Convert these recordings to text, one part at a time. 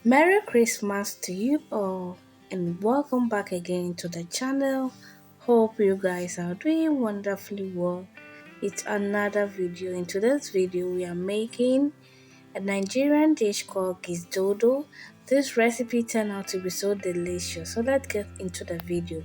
Merry Christmas to you all and welcome back again to the channel. Hope you guys are doing wonderfully well. It's another video. In today's video we are making a Nigerian dish called Gizdodo. This recipe turned out to be so delicious. So let's get into the video.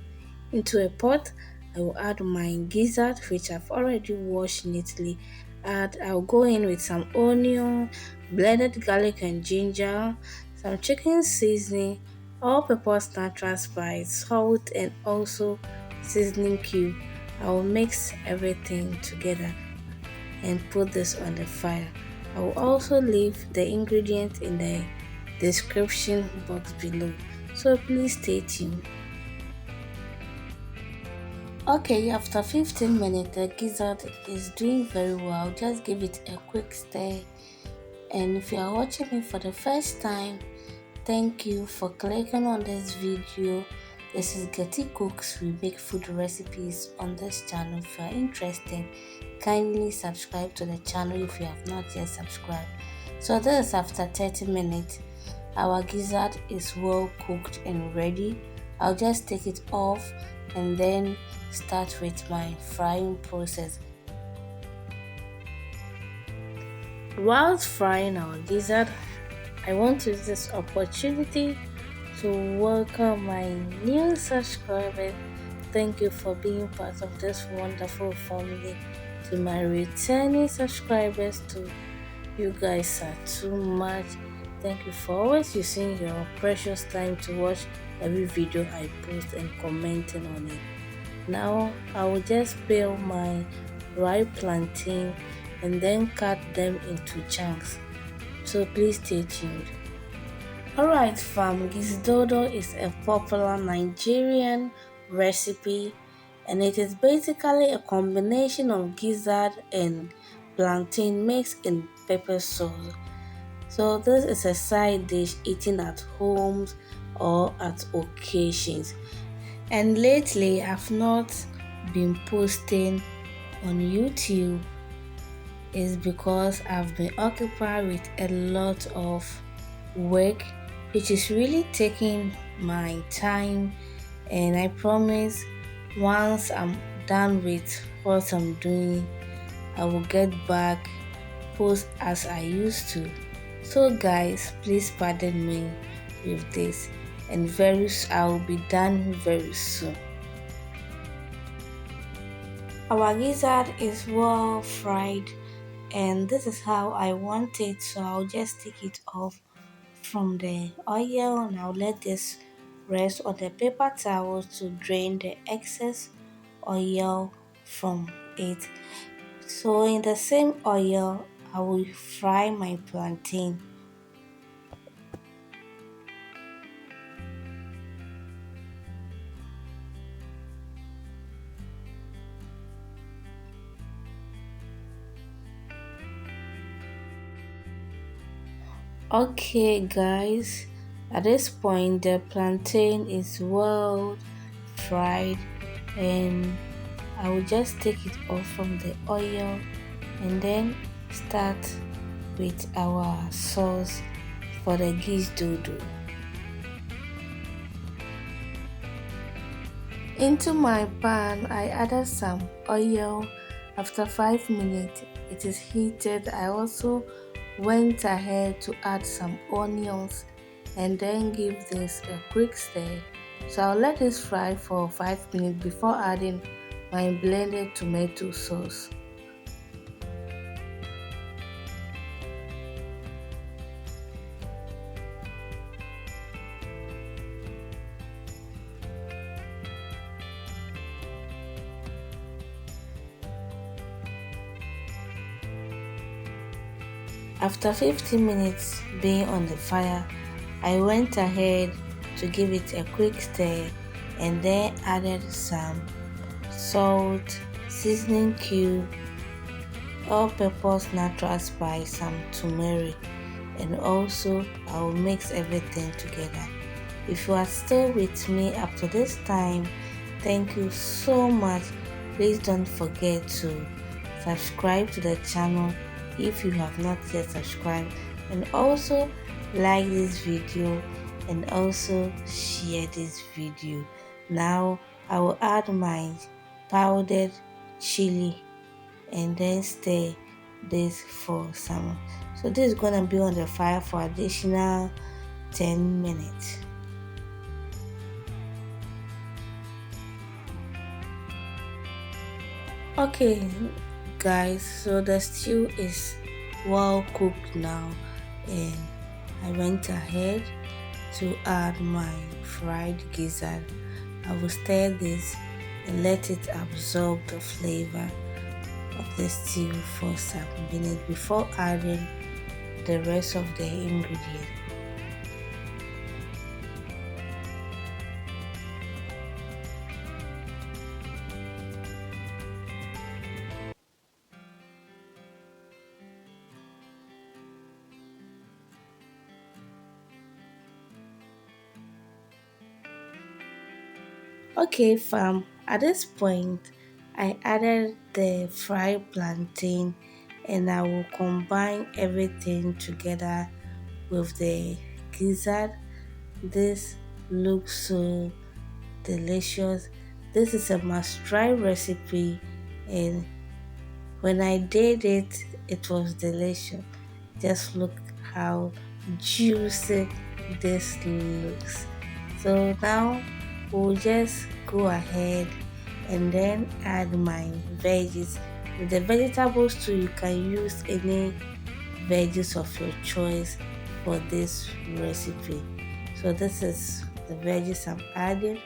Into a pot, I will add my gizzard, which I've already washed neatly. I'll go in with some onion, blended garlic and ginger, some chicken seasoning, all purpose natural spice, salt, and also seasoning cube. I will mix everything together and put this on the fire. I will also leave the ingredients in the description box below, so please stay tuned. Okay, after 15 minutes the gizzard is doing very well. Just give it a quick stir. And if you are watching me for the first time, thank you for clicking on this video. This is Getty Cooks. We make food recipes on this channel. If you are interested, kindly subscribe to the channel if you have not yet subscribed. So this is after 30 minutes. Our gizzard is well cooked and ready. I'll just take it off and then start with my frying process. Whilst frying our gizzard, I want to use this opportunity to welcome my new subscribers. Thank you for being part of this wonderful family. To my returning subscribers, too, you guys are too much. Thank you for always using your precious time to watch every video I post and commenting on it. Now I will just peel my ripe plantain and then cut them into chunks. So please stay tuned. Alright fam, Gizdodo is a popular Nigerian recipe and it is basically a combination of gizzard and plantain mixed in pepper sauce. So this is a side dish eaten at homes or at occasions. And lately I've not been posting on YouTube is because I've been occupied with a lot of work, which is really taking my time, and I promise once I'm done with what I'm doing, I will get back post as I used to. So guys, please pardon me with this, and I will be done very soon. Our gizzard is well fried and this is how I want it, so I'll just take it off from the oil and I'll let this rest on the paper towel to drain the excess oil from it. So in the same oil I will fry my plantain. Okay guys, at this point the plantain is well fried and I will just take it off from the oil and then start with our sauce for the Gizdodo. Into my pan I added some oil. After 5 minutes it is heated. I also went ahead to add some onions and then give this a quick stir. So I'll let this fry for 5 minutes before adding my blended tomato sauce. After 15 minutes being on the fire, I went ahead to give it a quick stir and then added some salt, seasoning cube, all-purpose natural spice, some turmeric, and also I will mix everything together. If you are still with me up to this time, thank you so much. Please don't forget to subscribe to the channel if you have not yet subscribed, and also like this video and also share this video. Now I will add my powdered chili and then stir this for some. So this is gonna be on the fire for additional 10 minutes. Okay guys, so the stew is well cooked now, and I went ahead to add my fried gizzard. I will stir this and let it absorb the flavor of the stew for some minutes before adding the rest of the ingredients. Okay fam, at this point I added the fried plantain and I will combine everything together with the gizzard. This looks so delicious. This is a must try recipe, and when I did it, it was delicious. Just look how juicy this looks. So now we'll just go ahead and then add my veggies. With the vegetables too, you can use any veggies of your choice for this recipe. So this is the veggies I'm adding.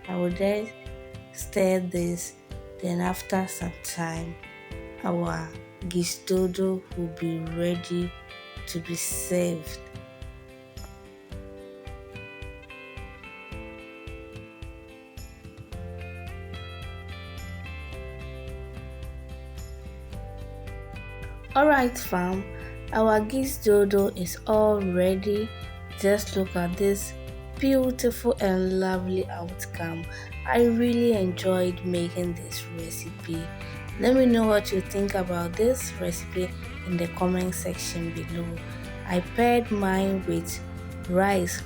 I will then stir this, then after some time our Gizdodo will be ready to be served. Alright fam, our Gizdodo is all ready. Just look at this beautiful and lovely outcome. I really enjoyed making this recipe. Let me know what you think about this recipe in the comment section below. I paired mine with rice.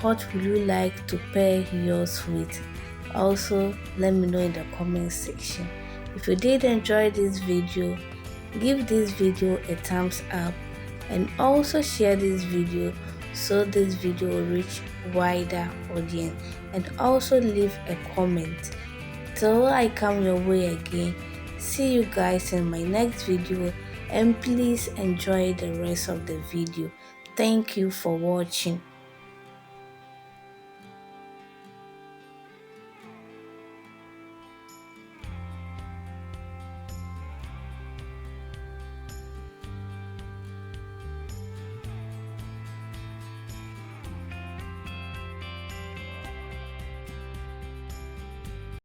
What would you like to pair yours with? Also, let me know in the comment section. If you did enjoy this video, give this video a thumbs up and also share this video so this video will reach wider audience, and also leave a comment. Till I come your way again, see you guys in my next video, and please enjoy the rest of the video. Thank you for watching.